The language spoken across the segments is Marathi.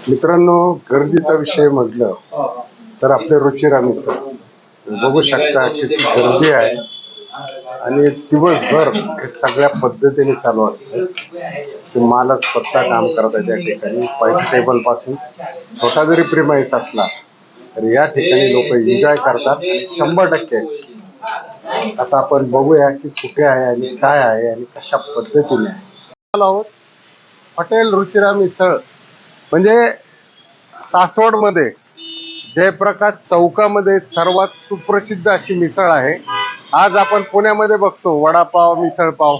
मित्रांनो, गर्दीचा विषय म्हटलं तर आपले रुचिरा मिसळ बघू शकता किती गर्दी आहे आणि दिवसभर हे सगळ्या पद्धतीने चालू असतं. ते मालक स्वतः काम करत आहे त्या ठिकाणी. व्हेजिटेबल पासून छोटा जरी प्रिमाइस असला तर या ठिकाणी लोक एन्जॉय करतात. 100% आता आपण बघूया की कुठे आहे आणि काय आहे आणि कशा पद्धतीने आहे. आलो आहोत हॉटेल रुचिरा मिसळ, म्हणजे सासवडमध्ये जयप्रकाश चौकामध्ये सर्वात सुप्रसिद्ध अशी मिसळ आहे. आज आपण पुण्यामध्ये बघतो वडापाव, मिसळपाव,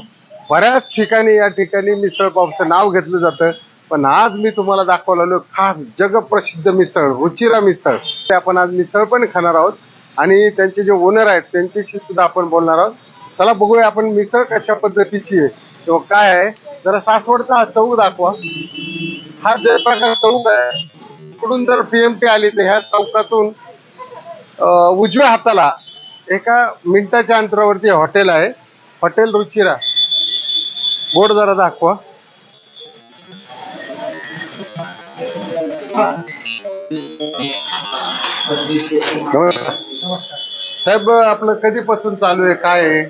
बऱ्याच ठिकाणी या ठिकाणी मिसळपावचं नाव घेतलं जातं. पण आज मी तुम्हाला दाखवलेलो खास जगप्रसिद्ध मिसळ रुचिरा मिसळ. ते आपण आज मिसळ पण खाणार आहोत आणि त्यांचे जे ओनर आहेत त्यांच्याशी सुद्धा आपण बोलणार आहोत. चला बघूया आपण मिसळ कशा पद्धतीची आहे किंवा काय आहे. जरा सासवडचा हा चौक दाखवा. हा जयप्रकाश चौक आहे. इकडून जर पीएमटी आली तर ह्या चौकातून उजव्या हाताला एका मिनिटाच्या अंतरावरती हॉटेल आहे, हॉटेल रुचिरा. बोर्ड जरा दाखवा. नमस्कार साहेब, आपलं कधीपासून चालू आहे, काय आहे?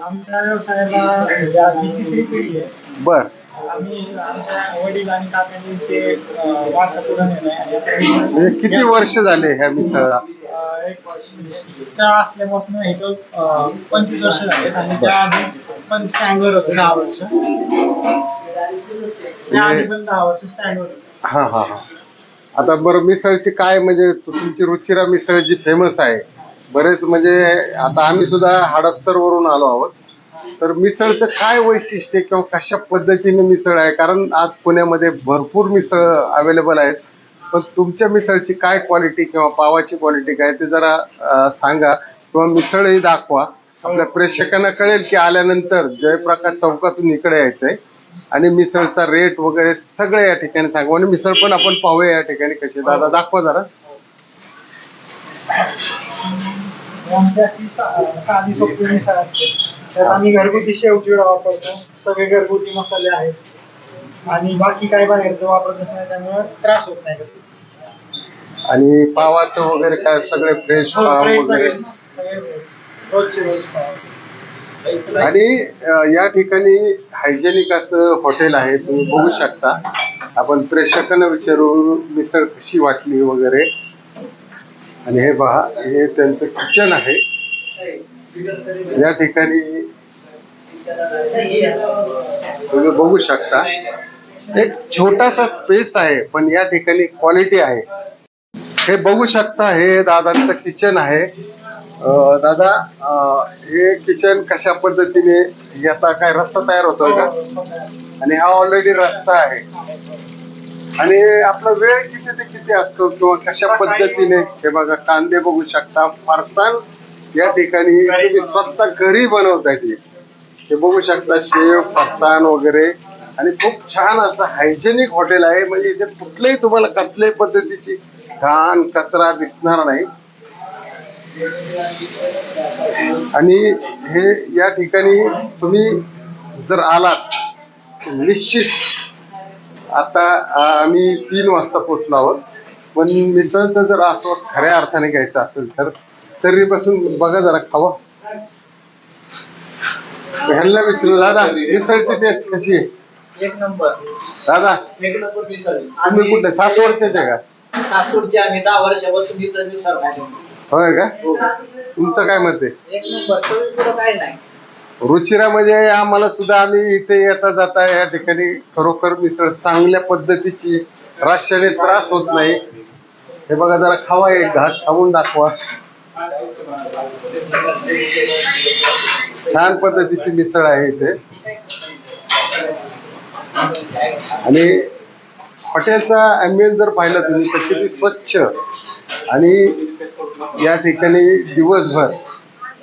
आमच्या व्यवसायाला तिसरी पिढी आहे. बर. आम्ही आमच्या वडील आणि काकांनी ते वारसा पुढे नेलाय. म्हणजे किती वर्ष झाले ह्या मिसळला? एक वर्ष त्या असल्यापासून इथं 25 वर्ष झाले आणि त्या आधी पण स्टँडवर होते 10 वर्ष. त्या आधी पण 10 वर्ष स्टँडवर होते. हा हा हा. आता बरं, मिसळची काय म्हणजे तुमची रुचिरा मिसळ जी फेमस आहे, बरेच म्हणजे आता आम्ही सुद्धा हडपसर वरून आलो आहोत, तर मिसळचं काय वैशिष्ट्य किंवा कशा पद्धतीने मिसळ आहे? कारण आज पुण्यामध्ये भरपूर मिसळ अवेलेबल आहेत, पण तुमच्या मिसळची काय क्वालिटी किंवा पावाची क्वालिटी काय ते जरा सांगा किंवा मिसळही दाखवा. आपल्या प्रेक्षकांना कळेल की आल्यानंतर जयप्रकाश चौकातून इकडे यायचंय आणि मिसळचा रेट वगैरे सगळे या ठिकाणी सांगू आणि मिसळ पण आपण पाहूया या ठिकाणी कशी. दादा दाखवा जरा. आमची अशी साधी सोपी मिसळ असते. त्यात आम्ही घरगुती शेवचिवडा वापरतो. सगळे घरगुती मसाले आहेत आणि बाकी काही बाहेरचं वापरतच नाही, त्यामुळे त्रास होत नाही. आणि पावाचं वगैरे काय सगळे फ्रेश पाव वगैरे. रोजचे रोज पाव. आणि या ठिकाणी हायजेनिक असं हॉटेल आहे, तुम्ही बघू शकता. आपण प्रेक्षकांना विचारू मिसळ कशी वाटली वगैरे. आणि हे पहा, हे त्यांचं किचन आहे. या ठिकाणी तुम्ही बघू शकता एक छोटासा स्पेस आहे, पण या ठिकाणी क्वालिटी आहे. हे बघू शकता, हे दादांचं किचन आहे. दादा, हे किचन कशा पद्धतीने, आता काय रस्सा तयार होतोय का? आणि हा ऑलरेडी रस्सा आहे. आणि आपला वेळ किती ते किती असतो किंवा कशा पद्धतीने? हे बघा, कांदे बघू शकता. फरसाण या ठिकाणी तुम्ही स्वतः घरी बनवताय ते. हे बघू शकता, शेव, फरसाण वगैरे. आणि खूप छान असं हायजेनिक हॉटेल आहे, म्हणजे इथे कुठल्याही तुम्हाला कसल्याही पद्धतीची घाण कचरा दिसणार नाही. आणि हे या ठिकाणी तुम्ही जर आलात निश्चित. आता आम्ही 3 वाजता पोहोचलो आहोत, पण मिसळचं जर आस्वाद खऱ्या अर्थाने घ्यायचा असेल तर तरीपासून बघा, जरा खावा. ह्यांना विचारू, दादा मिसळची टेस्ट कशी आहे? एक नंबर दादा, एक नंबर मिसळ. तुम्ही कुठले सासवडचेच आहे का? सासूरची आम्ही 10 वर्षापासून इथं मिसळ खातो. होय का? तुमचं काय मत आहे? एक नंबर, पुढं काय नाही. रुचिरा म्हणजे आम्हाला सुद्धा, आम्ही इथे येता जाता या ठिकाणी खरोखर मिसळ चांगल्या पद्धतीची, रश्श्याने त्रास होत नाही. हे बघा, जरा खावा, एक घास खाऊन दाखवा. छान पद्धतीची मिसळ आहे इथे. आणि हॉटेलचा ॲम्बियन्स जर पाहिलं तुम्ही तर किती स्वच्छ. आणि या ठिकाणी दिवसभर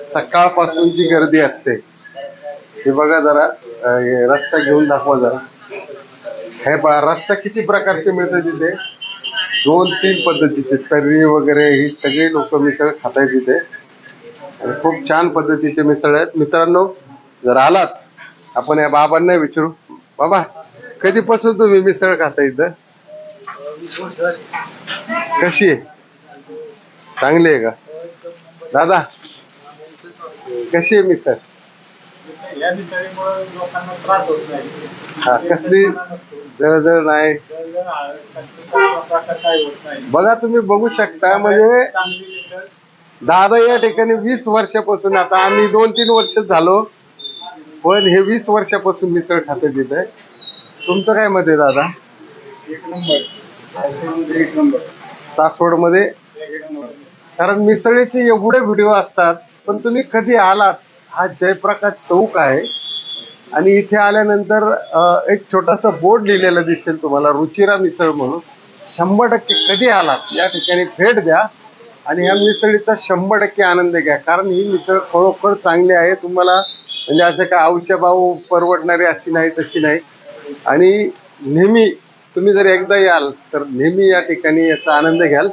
सकाळपासून जी गर्दी असते. हे बघा, जरा रस्सा घेऊन दाखवा जरा. हे बघा, रस्सा किती प्रकारचे मिळतात तिथे. 2-3 पद्धतीचे तर्री वगैरे, ही सगळे लोक मिसळ खात आहेत तिथे. आणि खूप छान पद्धतीचे मिसळ आहेत. मित्रांनो, जर आलात, आपण या बाबांना विचारू. बाबा, कधीपासून तुम्ही मिसळ खाता इथं? कशी आहे? चांगली आहे का दादा? कशी आहे मिसळ? या मिसळीमुळे लोकांना त्रास होत नाही. हा, कसली जळजळ नाही. प्रकार काय होत नाही. बघा तुम्ही बघू शकता म्हणजे चांगली मिसळ. दादा या ठिकाणी 20 वर्षापासून, आता आम्ही 2-3 वर्ष झालो, पण हे 20 वर्षापासून मिसळ खाते तिथे. तुमचं काय मत आहे दादा? एक नंबर. एक नंबर. सासवड मध्ये कारण मिसळीचे एवढे व्हिडिओ असतात, पण तुम्ही कधी आलात? हा जयप्रकाश चौक आहे आणि इथे आल्यानंतर एक छोटासा बोर्ड लिहिलेला दिसेल तुम्हाला, रुचिरा मिसळ म्हणून. 100% कधी आलात या ठिकाणी भेट द्या आणि या मिसळीचा 100% आनंद घ्या. कारण ही मिसळ खरोखर चांगली आहे. तुम्हाला म्हणजे असं काय औषध भाव परवडणारी अशी नाही, तशी नाही. आणि नेहमी तुम्ही जर एकदा याल तर नेहमी या ठिकाणी याचा आनंद घ्याल.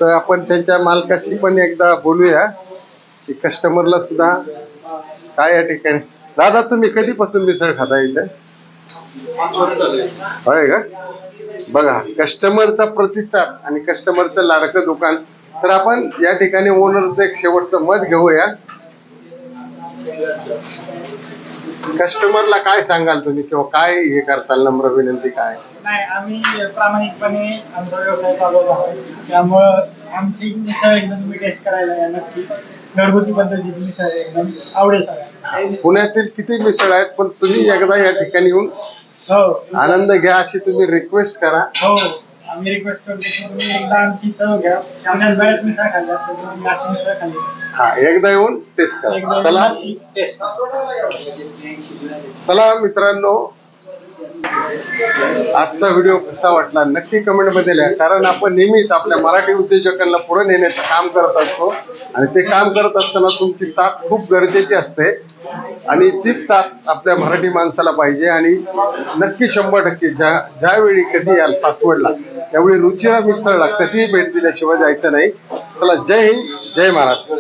तर आपण त्यांच्या मालकाशी पण एकदा बोलूया की कस्टमरला सुद्धा काय या ठिकाणी. दादा तुम्ही कधीपासून मिसळ खाता इथे? होय का? बघा कस्टमरचा प्रतिसाद आणि कस्टमरचं लाडकं दुकान. तर आपण या ठिकाणी ओनरचं एक शेवटचं मत घेऊया. कस्टमरला काय सांगाल तुम्ही किंवा काय हे करताल? नम्र विनंती काय? नाही, आम्ही प्रामाणिकपणे आमचा व्यवसाय चालवत आहोत. त्यामुळं आमची मिसळ एकदा तुम्ही टेस्ट करायला या नक्की. घरगुती पद्धतीची मिसळ एकदम आवडेल सगळ्यांना. पुण्यातील किती मिसळ आहेत, पण तुम्ही एकदा या ठिकाणी येऊन हो आनंद घ्या अशी तुम्ही रिक्वेस्ट करा. हो, आम्ही रिक्वेस्ट करतो की तुम्ही एकदा आमची चव घ्या. पुण्यात बऱ्याच मिसळ खाल्ल्या असतात, तुम्ही अशी मिसळ खाल्ली. हा, एकदा येऊन टेस्ट करा. एकदा चला टेस्ट. चला मित्रांनो, आजचा व्हिडिओ कसा वाटला नक्की कमेंट मध्ये लिहा. कारण आपण नेहमीच आपल्या मराठी उद्योजकांना पुढे नेण्याचं काम करत असतो आणि ते काम करत असताना तुमची साथ खूप गरजेची असते आणि तीच साथ आपल्या मराठी माणसाला पाहिजे. आणि नक्की 100% ज्यावेळी कधी याल सासवडला त्यावेळी रुचिरा मिसळला कधीही भेट दिल्याशिवाय जायचं नाही. चला, जय हिंद, जय महाराष्ट्र.